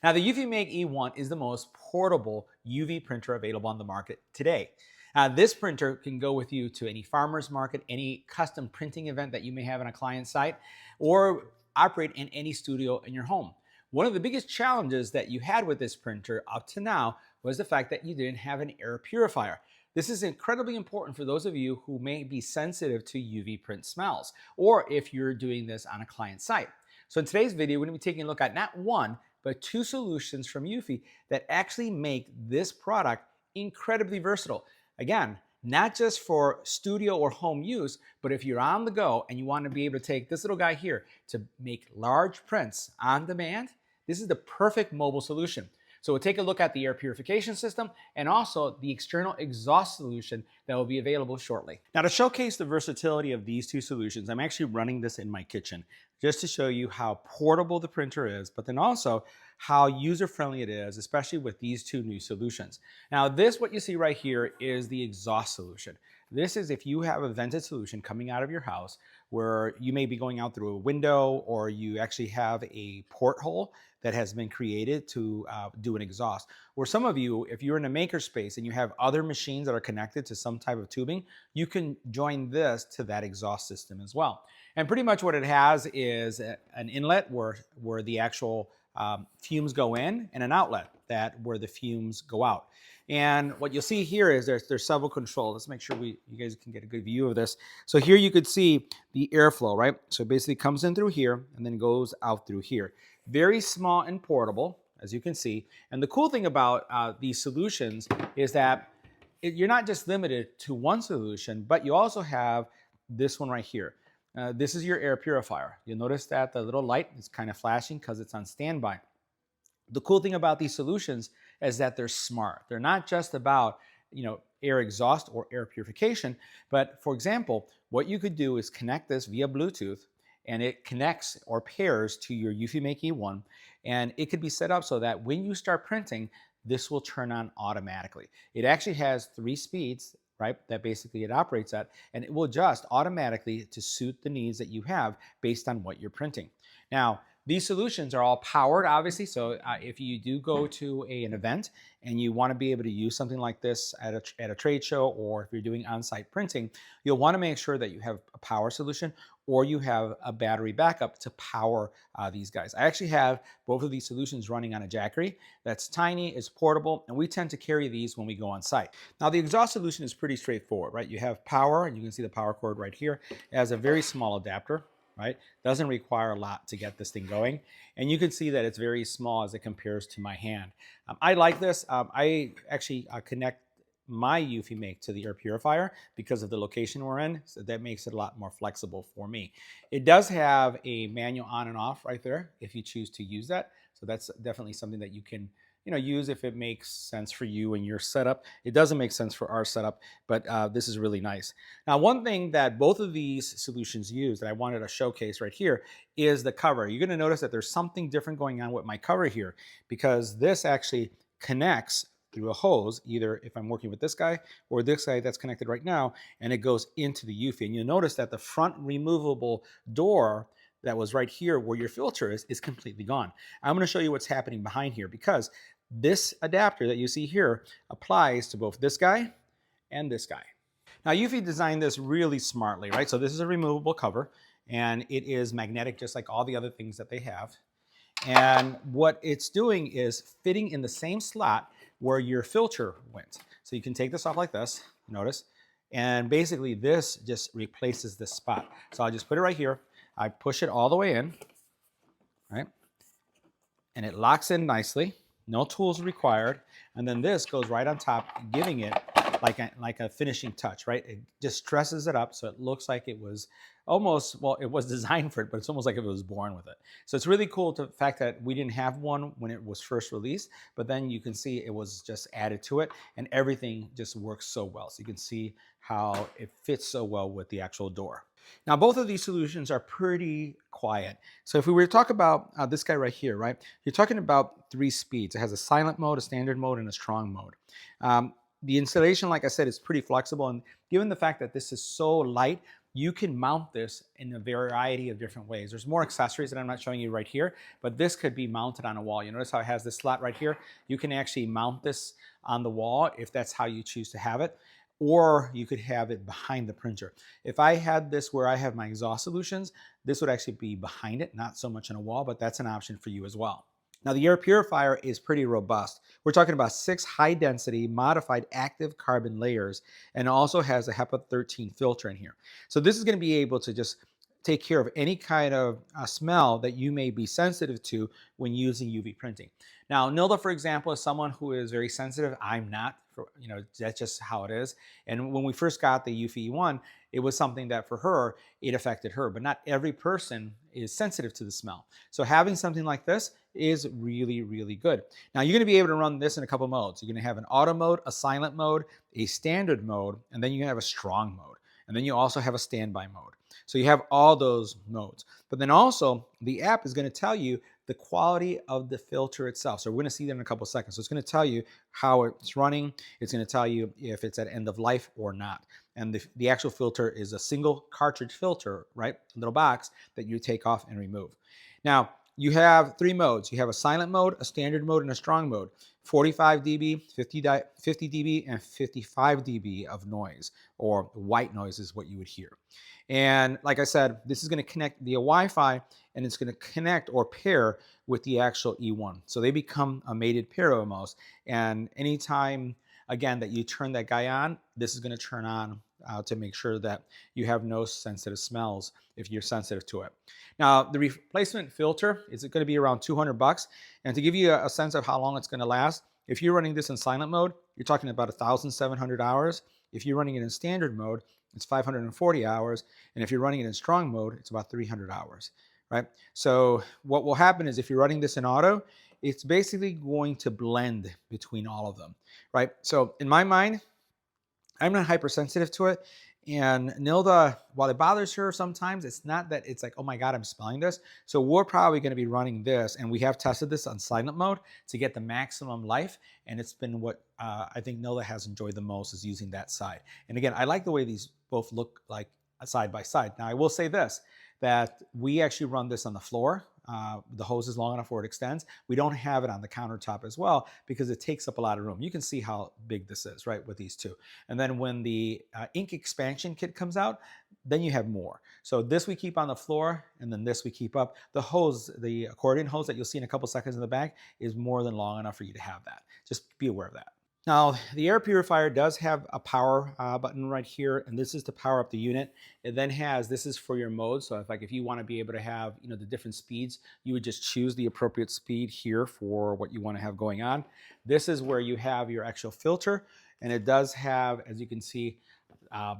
Now, the UVMEke E1 is the most portable UV printer available on the market today. This printer can go with you to any farmer's market, any custom printing event that you may have on a client site, or operate in any studio in your home. One of the biggest challenges that you had with this printer up to now was the fact that you didn't have an air purifier. This is incredibly important for those of you who may be sensitive to UV print smells, or if you're doing this on a client site. So in today's video, we're going to be taking a look at not one, but two solutions from eufy that actually make this product incredibly versatile. Again, not just for studio or home use, but if you're on the go and you want to be able to take this little guy here to make large prints on demand, this is the perfect mobile solution. So we'll take a look at the air purification system and also the external exhaust solution that will be available shortly. Now, to showcase the versatility of these two solutions, I'm actually running this in my kitchen just to show you how portable the printer is, but then also how user-friendly it is, especially with these two new solutions. Now, what you see right here is the exhaust solution. This is if you have a vented solution coming out of your house where you may be going out through a window, or you actually have a porthole that has been created to do an exhaust. Or some of you, if you're in a makerspace and you have other machines that are connected to some type of tubing, you can join this to that exhaust system as well. And pretty much what it has is an inlet where the actual fumes go in, and an outlet where the fumes go out. And what you'll see here is there's several controls. Let's make sure you guys can get a good view of this. So here you could see the airflow, right? So it basically comes in through here and then goes out through here. Very small and portable, as you can see. And the cool thing about these solutions is that you're not just limited to one solution, but you also have this one right here. This is your air purifier. You'll notice that the little light is kind of flashing because it's on standby. The cool thing about these solutions is that they're smart. They're not just about, air exhaust or air purification, but for example, what you could do is connect this via Bluetooth, and it connects or pairs to your eufyMake E1, and it could be set up so that when you start printing, this will turn on automatically. It actually has 3 speeds, right, that basically it operates at, and it will adjust automatically to suit the needs that you have based on what you're printing. Now, these solutions are all powered, obviously, so if you do go to an event and you want to be able to use something like this at a trade show, or if you're doing on-site printing, you'll want to make sure that you have a power solution or you have a battery backup to power these guys. I actually have both of these solutions running on a Jackery that's tiny, it's portable, and we tend to carry these when we go on site. Now, the exhaust solution is pretty straightforward, right? You have power, and you can see the power cord right here. It has a very small adapter. Right? Doesn't require a lot to get this thing going. And you can see that it's very small as it compares to my hand. I like this. I actually connect my eufyMake to the air purifier because of the location we're in, so that makes it a lot more flexible for me. It does have a manual on and off right there if you choose to use that. So that's definitely something that you can use if it makes sense for you and your setup. It doesn't make sense for our setup, but this is really nice. Now, one thing that both of these solutions use that I wanted to showcase right here is the cover. You're going to notice that there's something different going on with my cover here, because this actually connects through a hose, either if I'm working with this guy or this guy that's connected right now, and it goes into the eufy. And you'll notice that the front removable door that was right here where your filter is completely gone. I'm going to show you what's happening behind here, because this adapter that you see here applies to both this guy and this guy. Now, eufy designed this really smartly, right? So this is a removable cover, and it is magnetic just like all the other things that they have. And what it's doing is fitting in the same slot where your filter went. So you can take this off like this, notice, and basically this just replaces this spot. So I'll just put it right here. I push it all the way in, right? And it locks in nicely. No tools required. And then this goes right on top, giving it like a finishing touch, right? It just dresses it up so it looks like it was almost, well, it was designed for it, but it's almost like it was born with it. So it's really cool the fact that we didn't have one when it was first released, but then you can see it was just added to it, and everything just works so well. So you can see how it fits so well with the actual door. Now, both of these solutions are pretty quiet. So if we were to talk about this guy right here, right, you're talking about 3 speeds. It has a silent mode, a standard mode, and a strong mode. The installation, like I said, is pretty flexible, and given the fact that this is so light, you can mount this in a variety of different ways. There's more accessories that I'm not showing you right here, but this could be mounted on a wall. You notice how it has this slot right here? You can actually mount this on the wall if that's how you choose to have it, or you could have it behind the printer. If I had this where I have my exhaust solutions, this would actually be behind it, not so much on a wall, but that's an option for you as well. Now, the air purifier is pretty robust. We're talking about 6 high-density modified active carbon layers, and also has a HEPA 13 filter in here. So this is going to be able to just take care of any kind of smell that you may be sensitive to when using UV printing. Now, Nilda, for example, is someone who is very sensitive. I'm not. That's just how it is. And when we first got the eufy E1, it was something that for her, it affected her. But not every person is sensitive to the smell. So having something like this is really, really good. Now, you're going to be able to run this in a couple modes. You're going to have an auto mode, a silent mode, a standard mode, and then you have a strong mode. And then you also have a standby mode. So you have all those modes. But then also, the app is going to tell you the quality of the filter itself. So we're going to see that in a couple of seconds. So it's going to tell you how it's running. It's going to tell you if it's at end of life or not. And the actual filter is a single cartridge filter, right? A little box that you take off and remove. Now, you have 3 modes. You have a silent mode, a standard mode, and a strong mode. 45 dB, 50 dB, and 55 dB of noise, or white noise is what you would hear. And like I said, this is going to connect via Wi-Fi, and it's going to connect or pair with the actual E1. So they become a mated pair almost. And anytime, again, that you turn that guy on, this is going to turn on to make sure that you have no sensitive smells if you're sensitive to it. Now, the replacement filter is going to be around $200. And to give you a sense of how long it's going to last, if you're running this in silent mode, you're talking about 1,700 hours. If you're running it in standard mode, it's 540 hours. And if you're running it in strong mode, it's about 300 hours, right? So what will happen is if you're running this in auto, it's basically going to blend between all of them, right? So in my mind, I'm not hypersensitive to it. And Nilda, while it bothers her sometimes, it's not that it's like, oh my God, I'm smelling this. So we're probably going to be running this, and we have tested this on silent mode to get the maximum life. And it's been what I think Nilda has enjoyed the most, is using that side. And again, I like the way these both look like side by side. Now, I will say this, that we actually run this on the floor. The hose is long enough where it extends. We don't have it on the countertop as well because it takes up a lot of room. You can see how big this is, right, with these two. And then when the ink expansion kit comes out, then you have more. So this we keep on the floor, and then this we keep up. The hose, the accordion hose that you'll see in a couple seconds in the back, is more than long enough for you to have that. Just be aware of that. Now, the air purifier does have a power button right here, and this is to power up the unit. It then has, this is for your mode. So if you want to be able to have, the different speeds, you would just choose the appropriate speed here for what you want to have going on. This is where you have your actual filter, and it does have, as you can see,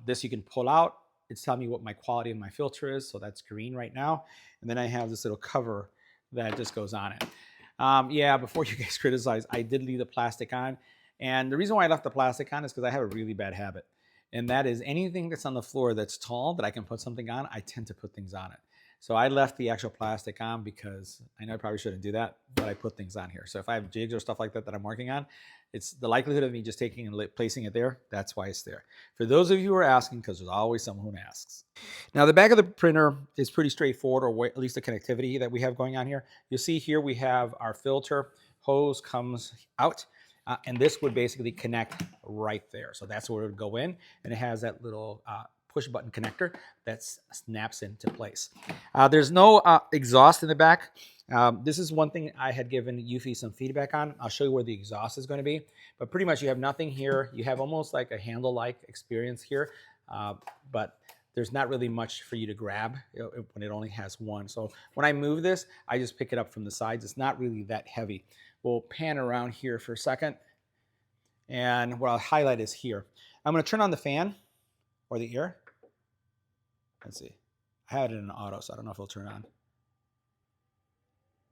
this you can pull out. It's telling me what my quality of my filter is. So that's green right now. And then I have this little cover that just goes on it. Yeah, before you guys criticize, I did leave the plastic on. And the reason why I left the plastic on is because I have a really bad habit. And that is anything that's on the floor that's tall that I can put something on, I tend to put things on it. So I left the actual plastic on because I know I probably shouldn't do that, but I put things on here. So if I have jigs or stuff like that that I'm working on, it's the likelihood of me just taking and placing it there. That's why it's there. For those of you who are asking, because there's always someone who asks. Now, the back of the printer is pretty straightforward, or at least the connectivity that we have going on here. You'll see here we have our filter. Hose comes out. And this would basically connect right there. So that's where it would go in. And it has that little push button connector that snaps into place. There's no exhaust in the back. This is one thing I had given Eufy some feedback on. I'll show you where the exhaust is going to be. But pretty much you have nothing here. You have almost like a handle-like experience here. But there's not really much for you to grab when it only has one. So when I move this, I just pick it up from the sides. It's not really that heavy. We'll pan around here for a second. And what I'll highlight is here. I'm going to turn on the fan or the air. Let's see. I had it in auto, so I don't know if it'll turn on.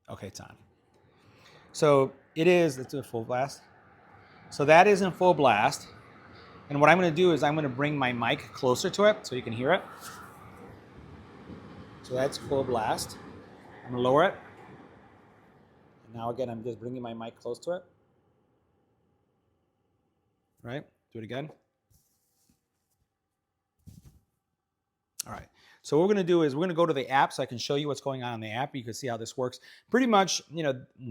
Okay, it's on. So it is, let's do a full blast. So that is in full blast. And what I'm going to do is I'm going to bring my mic closer to it so you can hear it. So that's full blast. I'm going to lower it. And now again, I'm just bringing my mic close to it. Right? Do it again. All right. So what we're going to do is we're going to go to the app so I can show you what's going on in the app. You can see how this works. Pretty much,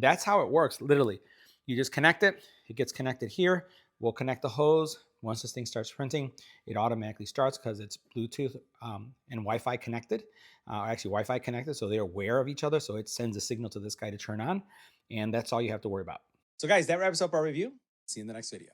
that's how it works, literally. You just connect it. It gets connected here. We'll connect the hose. Once this thing starts printing, it automatically starts because it's Bluetooth and Wi-Fi connected. Actually, Wi-Fi connected, so they're aware of each other. So it sends a signal to this guy to turn on. And that's all you have to worry about. So guys, that wraps up our review. See you in the next video.